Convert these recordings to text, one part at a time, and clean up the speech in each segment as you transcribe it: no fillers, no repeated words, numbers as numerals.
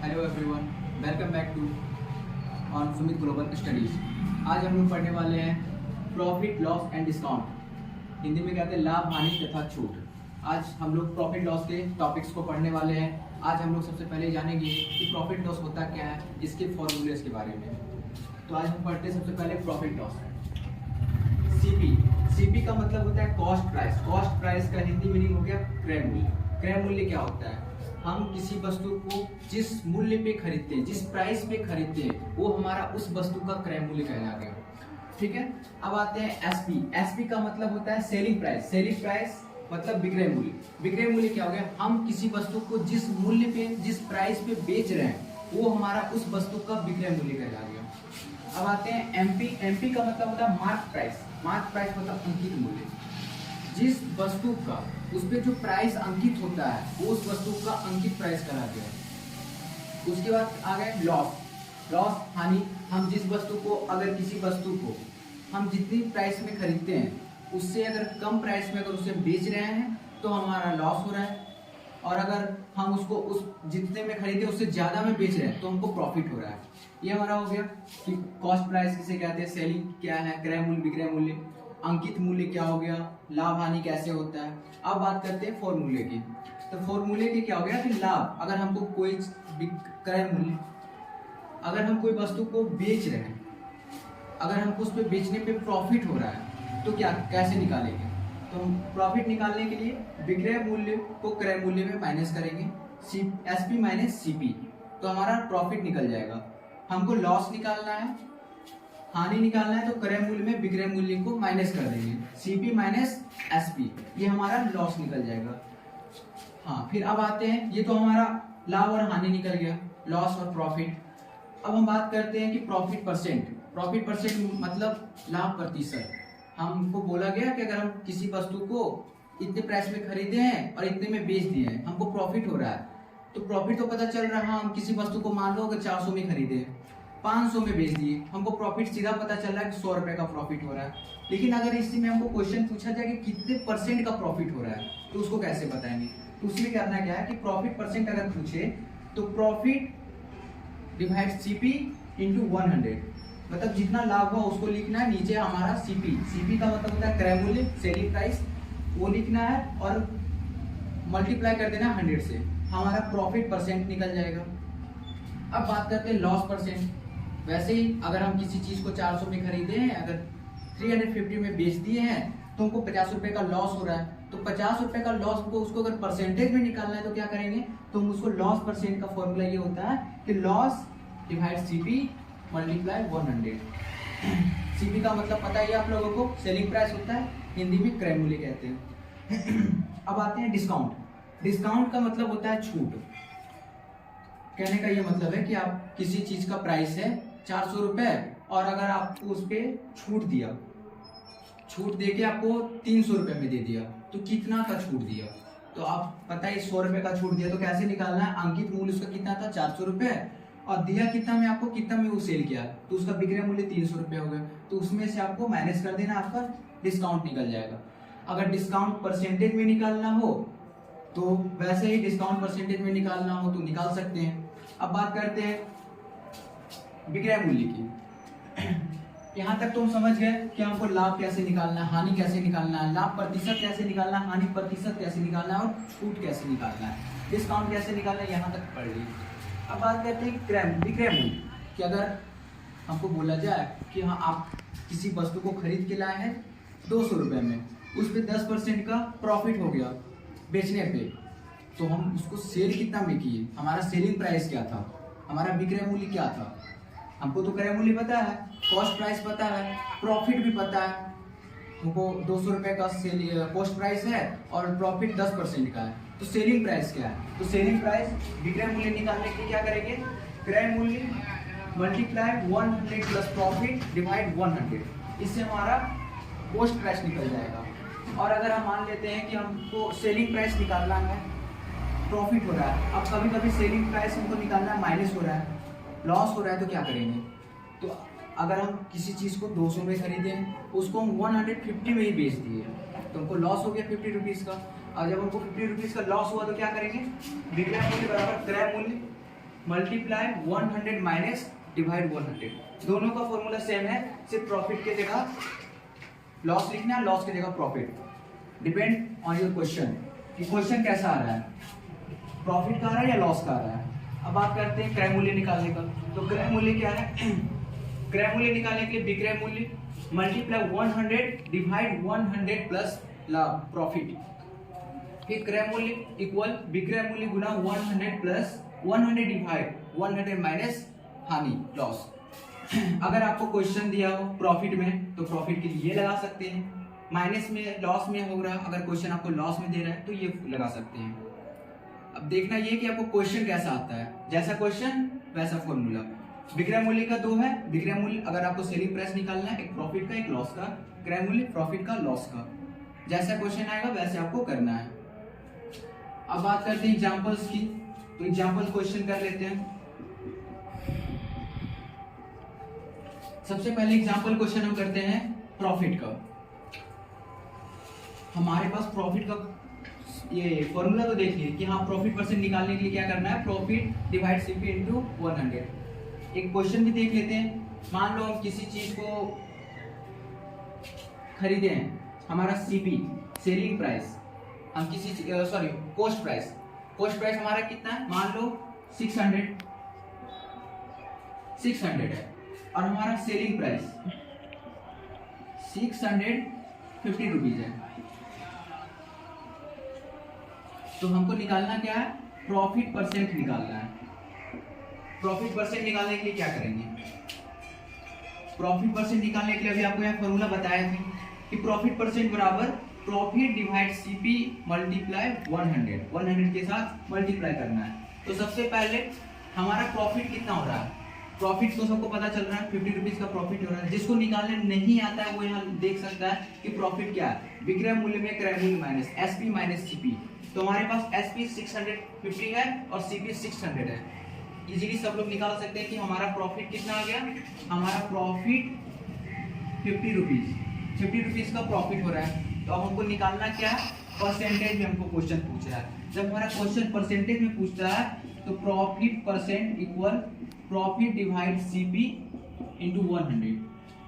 Hello everyone, welcome back to on Sumit global studies. आज हम लोग पढ़ने वाले हैं profit loss and discount, Hindi में कहते हैं लाभ हानि तथा छूट। आज हम लोग प्रॉफिट लॉस के टॉपिक्स को पढ़ने वाले हैं। आज हम लोग सबसे पहले जानेंगे कि प्रॉफिट लॉस होता क्या है, इसके फॉर्मूलेस के बारे में। तो आज हम पढ़ते हैं सबसे पहले प्रॉफिट लॉस। सीपी का मतलब होता है कॉस्ट प्राइस। कॉस्ट प्राइस का हिंदी मीनिंग हो गया क्रय मूल्य। क्रय मूल्य क्या होता है? हम किसी वस्तु को जिस मूल्य पे खरीदते हैं, जिस प्राइस पे खरीदते हैं, वो हमारा उस वस्तु का क्रय मूल्य कहलाएगा। ठीक है। अब आते हैं एसपी का मतलब होता है सेलिंग प्राइस। सेलिंग प्राइस मतलब विक्रय मूल्य। विक्रय मूल्य क्या हो गया? हम किसी वस्तु को जिस मूल्य पे, जिस प्राइस पे बेच रहे हैं, वो हमारा उस वस्तु का विक्रय मूल्य कहलाएगा। अब आते हैं एमपी का मतलब होता है मार्क प्राइस। मार्क प्राइस मतलब अंकित मूल्य। जिस वस्तु का उस पे जो प्राइस अंकित होता है, वो उस वस्तु का अंकित प्राइस कहलाता है। उसके बाद आ गए लॉस हानि। हम जिस वस्तु को, अगर किसी वस्तु को हम जितनी प्राइस में खरीदते हैं, उससे अगर कम प्राइस में अगर उसे बेच रहे हैं तो हमारा लॉस हो रहा है। और अगर हम उसको उस जितने में खरीदे उससे ज्यादा में बेच रहे हैं तो हमको प्रॉफिट हो रहा है। ये हमारा हो गया कि कॉस्ट प्राइस किसे कहते हैं, सेलिंग क्या है, क्रय मूल्य, विक्रय मूल्य, अंकित मूल्य क्या हो गया, लाभ हानि कैसे होता है। अब बात करते हैं फॉर्मूले की। तो फॉर्मूले की क्या हो गया कि लाभ, अगर हमको कोई क्रय मूल्य, अगर हम कोई वस्तु को बेच रहे हैं, अगर हमको उस पर बेचने पे प्रॉफिट हो रहा है तो क्या कैसे निकालेंगे? तो हम प्रॉफिट निकालने के लिए विक्रय मूल्य को क्रय मूल्य में माइनस करेंगे, एसपी माइनस सीपी, तो हमारा प्रॉफिट निकल जाएगा। हमको लॉस निकालना है, हानि निकालना है, तो क्रय मूल्य में विक्रय मूल्य को माइनस कर देंगे, सीपी माइनस एसपी, ये हमारा लॉस निकल जाएगा। हाँ, फिर अब आते हैं, ये तो हमारा लाभ और हानि निकल गया, लॉस और प्रॉफिट। अब हम बात करते हैं कि प्रॉफिट परसेंट। प्रॉफिट परसेंट मतलब लाभ प्रतिशत। हमको बोला गया कि अगर हम किसी वस्तु को इतने प्राइस में खरीदे हैं और इतने में बेच दिए हैं, हमको प्रॉफिट हो रहा है। तो प्रॉफिट तो पता चल रहा है, हम किसी वस्तु को मान लो अगर 400 में खरीदे, 500 में बेच दिए, हमको प्रॉफिट सीधा पता चल रहा है कि 100 रुपए का प्रॉफिट हो रहा है। लेकिन अगर इसी में हमको क्वेश्चन पूछा जाए कि कितने परसेंट का प्रॉफिट हो रहा है, तो उसको कैसे बताएंगे? तो उसमें करना क्या है कि प्रॉफिट परसेंट अगर पूछे तो प्रॉफिट डिवाइड सीपी इंटू 100, मतलब जितना लाभ हुआ उसको लिखना है, नीचे हमारा सीपी का मतलब होता है क्रय मूल्य, सेलिंग प्राइस, वो लिखना है और मल्टीप्लाई कर देना 100 से, हमारा प्रॉफिट परसेंट निकल जाएगा। अब बात करते हैं लॉस परसेंट। वैसे ही अगर हम किसी चीज को 400 में खरीदे हैं, अगर 350 में बेच दिए हैं, तो हमको 50 रुपए का लॉस हो रहा है। तो 50 रुपए का लॉस को उसको अगर परसेंटेज में निकालना है तो क्या करेंगे? तो हम उसको लॉस परसेंट का फॉर्मूला ये होता है कि loss divide CP multiply 100। CP का मतलब पता ही है आप लोगों को, सेलिंग प्राइस होता है, हिंदी में क्रय मूल्य कहते हैं। अब आते हैं डिस्काउंट। डिस्काउंट का मतलब होता है छूट। कहने का ये मतलब है कि आप किसी चीज का प्राइस है 400 रुपए और अगर आपको उस पर छूट दिया, छूट देके आपको 300 रुपए में दे दिया, तो कितना का छूट दिया? तो आप पता है 100 रुपए का छूट दिया, तो कैसे निकालना है? अंकित मूल्य उसका कितना था? 400 रुपए, और दिया कितना में आपको, कितना में वो सेल किया, तो उसका विक्रय मूल्य 300 रुपए हो गया। तो उसमें से आपको माइनस कर देना, आपका डिस्काउंट निकल जाएगा। अगर डिस्काउंट परसेंटेज में निकालना हो तो वैसे ही डिस्काउंट परसेंटेज में निकालना हो तो निकाल सकते हैं। अब बात करते हैं विक्रय मूल्य की। यहाँ तक तो हम समझ गए कि हमको लाभ कैसे निकालना है, हानि कैसे निकालना है, लाभ प्रतिशत कैसे निकालना है, हानि प्रतिशत कैसे निकालना है, और छूट कैसे निकालना है, डिस्काउंट कैसे निकालना है, यहाँ तक पढ़ ली। अब बात करते हैं विक्रय मूल्य कि अगर हमको बोला जाए कि हाँ आप किसी वस्तु को खरीद के लाए हैं 200 रुपए में, उस पर 10% का प्रॉफिट हो गया बेचने पे, तो हम उसको सेल कितना में किए, हमारा सेलिंग प्राइस क्या था, हमारा विक्रय मूल्य क्या था? हमको तो क्रय मूल्य पता है, कॉस्ट प्राइस पता है, प्रॉफिट भी पता है। हमको 200 रुपए का कॉस्ट प्राइस है और प्रॉफिट 10% का है, तो सेलिंग प्राइस क्या है? तो सेलिंग प्राइस विक्रय मूल्य निकालने के लिए क्या करेंगे? क्रय मूल्य मल्टीप्लाई 100 प्लस प्रॉफिट डिवाइड 100, इससे हमारा कॉस्ट प्राइस निकल जाएगा। और अगर हम मान लेते हैं कि हमको सेलिंग प्राइस निकालना है, प्रॉफिट हो रहा है, अब कभी कभी सेलिंग प्राइस हमको निकालना है, माइनस हो रहा है, लॉस हो रहा है, तो क्या करेंगे? तो अगर हम किसी चीज़ को 200 में खरीदे, उसको हम 150 में ही बेच दिए, तो हमको लॉस हो गया 50 रुपीज़ का। और जब हमको 50 रुपीज़ का लॉस हुआ तो क्या करेंगे? विक्रय मूल्य बराबर क्रय मूल्य मल्टीप्लाई 100 माइनस डिवाइड 100। दोनों का फॉर्मूला सेम है, सिर्फ प्रॉफिट की जगह लॉस लिखना है, लॉस की जगह profit. Depend on your question कि क्वेश्चन कैसा आ रहा है, प्रॉफिट का आ रहा है या लॉस का आ रहा है। अब बात करते हैं क्रय मूल्य निकालने का। तो क्रय मूल्य क्या है? क्रय मूल्य निकालने के लिए विक्रय मूल्य मल्टीप्लाई 100 डिवाइड 100 प्लस प्रॉफिट। फिर क्रय मूल्य इक्वल विक्रय मूल्य गुना 100 प्लस 100 डिवाइड 100 माइनस हानि लॉस। अगर आपको क्वेश्चन दिया हो प्रॉफिट में तो प्रॉफिट के लिए ये लगा सकते हैं, माइनस में लॉस में हो रहा है, अगर क्वेश्चन आपको लॉस में दे रहा है तो ये लगा सकते हैं। अब देखना ये कि आपको क्वेश्चन कैसा आता है, जैसा क्वेश्चन वैसा फॉर्मूला। विक्रय मूल्य का 2 है, विक्रय मूल्य अगर आपको सेलिंग प्राइस निकालना है, एक प्रॉफिट का एक लॉस का, क्रय मूल्य प्रॉफिट का लॉस का। जैसा क्वेश्चन आएगा वैसे आपको करना है। अब बात करते हैं एग्जांपल्स की, तो एग्जांपल क्वेश्चन कर लेते हैं। सबसे पहले एग्जांपल क्वेश्चन हम करते हैं प्रॉफिट का। हमारे पास प्रॉफिट का ये फॉर्मूला तो देखिए कि हाँ प्रॉफिट परसेंट निकालने के लिए क्या करना है, प्रॉफिट डिवाइड सीपी इनटू 100। एक क्वेश्चन भी देख लेते हैं। मान लो हम किसी चीज को खरीदे हैं, हमारा सीपी सेलिंग प्राइस, हम किसी कॉस्ट प्राइस हमारा कितना है, मान लो 600 है और हमारा सेलिंग प्राइस 650 रुपीज है। तो हमको निकालना क्या है, प्रॉफिट परसेंट निकालना है। प्रॉफिट परसेंट निकालने के लिए क्या करेंगे, प्रॉफिट परसेंट निकालने के लिए अभी आपको यहाँ फॉर्मूला बताया था कि प्रॉफिट परसेंट बराबर प्रॉफिट डिवाइड सीपी मल्टीप्लाई 100 के साथ मल्टीप्लाई करना है। तो सबसे पहले हमारा प्रॉफिट कितना हो रहा है, प्रॉफिट तो सबको पता चल रहा है 50 रुपीज का प्रॉफिट हो रहा है। जिसको निकालने नहीं आता है वो यहाँ देख सकता है कि प्रॉफिट क्या है, विक्रय मूल्य में क्रय मूल्य माइनस एसपी माइनस सीपी। तो हमारे पास एसपी 650 है और सीपी 600 है। इजीली सब लोग निकाल सकते हैं कि हमारा प्रॉफिट कितना आ गया, हमारा प्रॉफिट 50 रुपीज का प्रॉफिट हो रहा है। तो अब हमको निकालना क्या है, परसेंटेज में हमको क्वेश्चन पूछ रहा है। जब हमारा क्वेश्चन परसेंटेज में पूछता है तो profit percent equal profit divide CP into 100,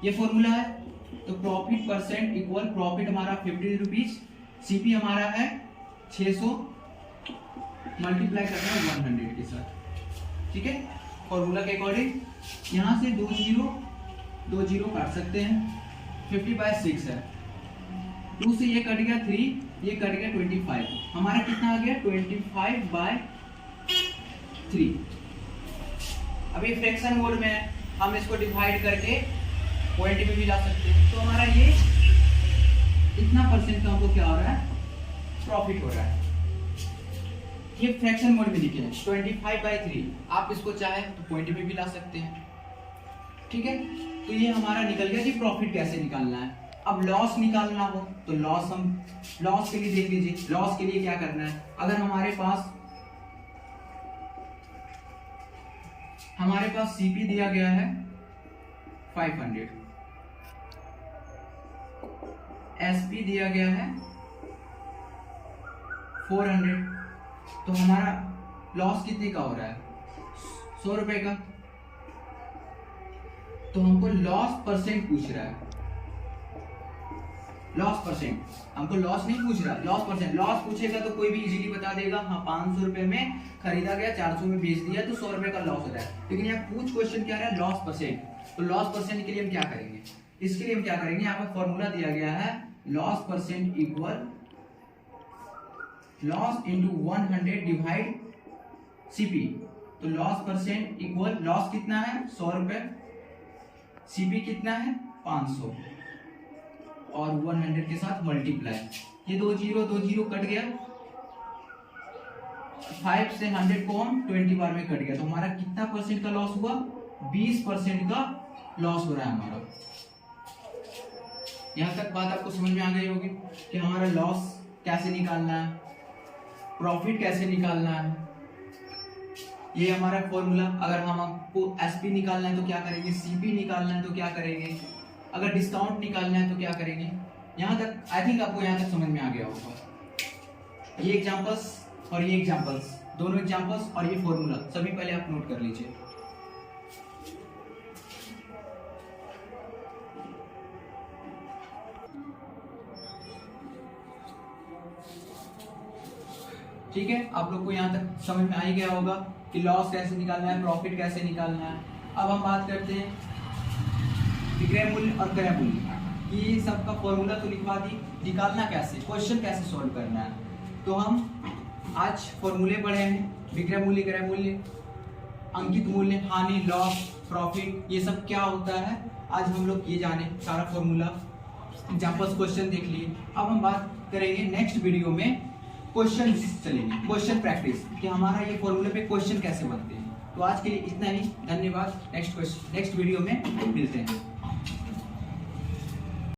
ये फॉर्मूला है। तो प्रॉफिट परसेंट इक्वल प्रॉफिट हमारा 50 रुपीज, सीपी हमारा है 600, मल्टीप्लाई करना है 100 के साथ। ठीक है, फॉर्मूला के अकॉर्डिंग यहाँ से 2 जीरो काट सकते हैं। 50/6 है, 2 से ये कट गया 3, ये कट गया 25, हमारा कितना आ गया 25/3। अभी फ्रैक्शन मोड में है, हम इसको डिवाइड करके पॉइंट में भी ला सकते हैं। तो हमारा ये इतना परसेंट का हमको क्या हो रहा है, प्रॉफिट हो रहा है। ये फ्रैक्शन मोड में लिखे हैं 25/3, आप इसको चाहे तो पॉइंट में भी ला सकते हैं। ठीक है, तो ये हमारा निकल गया कि प्रॉफिट कैसे निकालना है। अब लॉस निकालना हो तो लॉस के लिए देख लीजिए, लॉस के लिए क्या करना है। अगर हमारे पास सीपी दिया गया है 500, एसपी दिया गया है 400, तो हमारा लॉस कितने का हो रहा है, 100 रुपए का। तो हमको लॉस परसेंट पूछ रहा है, लॉस परसेंट, हमको लॉस नहीं पूछ रहा, लॉस परसेंट। लॉस पूछेगा तो कोई भी इजीली बता देगा, हाँ 500 रुपए में खरीदा गया, 400 में बेच दिया, तो 100 रुपए का लॉस हो रहा है। लेकिन यहाँ पूछ क्वेश्चन क्या रहा है, लॉस परसेंट। तो लॉस परसेंट के लिए हम क्या करेंगे, इसके लिए हम क्या करेंगे, यहाँ पे फॉर्मूला दिया गया है loss percent equal loss into 100 divide CP. तो लॉस परसेंट इक्वल लॉस कितना है 100 रुपए, सीपी कितना है 500 और 100 के साथ मल्टीप्लाई। ये 2 जीरो कट गया, 5 से 100 को हम 20 बार में कट गया। तो हमारा कितना परसेंट का लॉस हुआ, 20% का लॉस हो रहा है हमारा। यहां तक बात आपको समझ में आ गई होगी कि हमारा लॉस कैसे निकालना है, प्रॉफिट कैसे निकालना है। ये हमारा फॉर्मूला। अगर हम आपको एसपी निकालना है तो क्या करेंगे, सीपी निकालना है तो क्या करेंगे, अगर डिस्काउंट निकालना है तो क्या करेंगे। यहाँ तक आई थिंक आपको यहाँ तक समझ में आ गया होगा। ये एग्जांपल्स और ये एग्जांपल्स दोनों एग्जांपल्स और ये फॉर्मूला सभी पहले आप नोट कर लीजिए। ठीक है, आप लोग को यहाँ तक समझ में आ ही गया होगा कि लॉस कैसे निकालना है, प्रॉफिट कैसे निकालना है। अब हम बात करते हैं विक्रय मूल्य और क्रय मूल्य की। सबका फॉर्मूला तो लिखवा दी, निकालना कैसे, क्वेश्चन कैसे सॉल्व करना है। तो हम आज फॉर्मूले पढ़े हैं, विक्रय मूल्य, क्रय मूल्य, अंकित मूल्य, हानि, लॉस, प्रॉफिट, ये सब क्या होता है आज हम लोग ये जाने, सारा फॉर्मूला, एग्जांपल्स, क्वेश्चन देख लिए। अब हम बात करेंगे नेक्स्ट वीडियो में क्वेश्चन चलेंगे, क्वेश्चन प्रैक्टिस, कि हमारा ये फॉर्मूले पे क्वेश्चन कैसे बनते हैं। तो आज के लिए इतना ही, धन्यवाद। नेक्स्ट वीडियो में मिलते हैं।